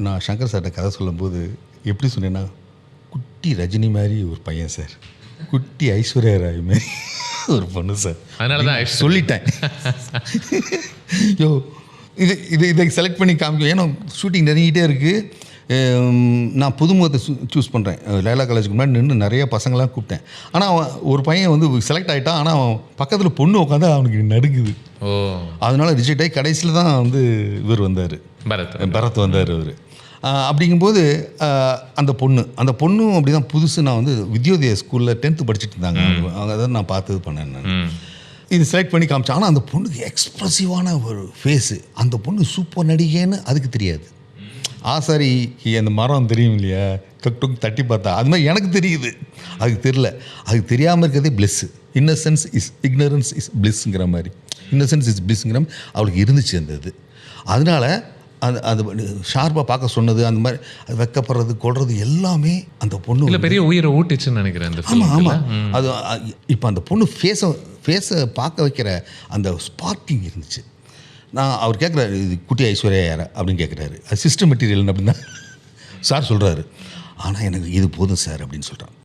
நான் சங்கர் சார்கிட்ட கதை சொல்லும்போது எப்படி சொன்னேன்னா, குட்டி ரஜினி மாதிரி ஒரு பையன் சார், குட்டி ஐஸ்வர்யா ராய் மாதிரி ஒரு பொண்ணு சார். அதனால தான் சொல்லிட்டேன். யோ இதை செலக்ட் பண்ணி காமிக்கும். ஏன்னா ஷூட்டிங் நெருங்கிட்டே இருக்குது. நான் புதுமுகத்தை சூஸ் பண்ணுறேன். லைலா காலேஜுக்கு முன்னாடி நின்று நிறைய பசங்களாம் கூப்பிட்டேன். ஆனால் அவன் ஒரு பையன் வந்து செலக்ட் ஆகிட்டான். ஆனால் அவன் பக்கத்தில் பொண்ணு உட்காந்து அவனுக்கு நடுங்குது. அதனால ரிஜெக்ட் ஆகி கடைசியில் தான் வந்து இவர் வந்தார், பரத் வந்தார் அவர். அப்படிங்கும்போது அந்த பொண்ணும் அப்படி தான் புதுசு. நான் வந்து வித்யோதயா ஸ்கூலில் 10th படிச்சுட்டு இருந்தாங்க. அதை நான் பார்த்து பண்ணேன். நான் இது செலக்ட் பண்ணி காமிச்சேன். ஆனால் அந்த பொண்ணுக்கு எக்ஸ்ப்ரெசிவான ஒரு ஃபேஸு. அந்த பொண்ணு சூப்பர் நடிகைன்னு அதுக்கு தெரியாது. ஆசாரிக்கு அந்த மரம் தெரியும் இல்லையா, கட்டுக்கு தட்டி பார்த்தா அது மாதிரி எனக்கு தெரியுது, அதுக்கு தெரில. அதுக்கு தெரியாமல் இருக்கிறதே பிளெஸ்ஸு. இன்னசென்ஸ் இஸ் இக்னரன்ஸ் இஸ் பிளெஸ்ஸுங்கிற மாதிரி, இன்னசென்ஸ் இஸ் பிளெஸ்ஸுங்கிற மாதிரி அவளுக்கு இருந்துச்சு அந்த இது. அதனால் அது ஷார்ப்பாக பார்க்க சொன்னது, அந்த மாதிரி அது வெக்கப்படுறது கொள்வது எல்லாமே அந்த பொண்ணு இல்லை பெரிய உயிரை ஊட்டிச்சுன்னு நினைக்கிறேன். ஆமாம். அது இப்போ அந்த பொண்ணு ஃபேஸை பார்க்க வைக்கிற அந்த ஸ்பார்க்கிங் இருந்துச்சு. நான் அவர் கேட்குறாரு, இது குட்டி ஐஸ்வர்யா யாரா அப்படின்னு கேட்குறாரு. அது சிஸ்டம் மெட்டீரியல் அப்படின்னு தான் சார் சொல்கிறாரு. ஆனால் எனக்கு இது போதும் சார் அப்படின்னு சொல்கிறான்.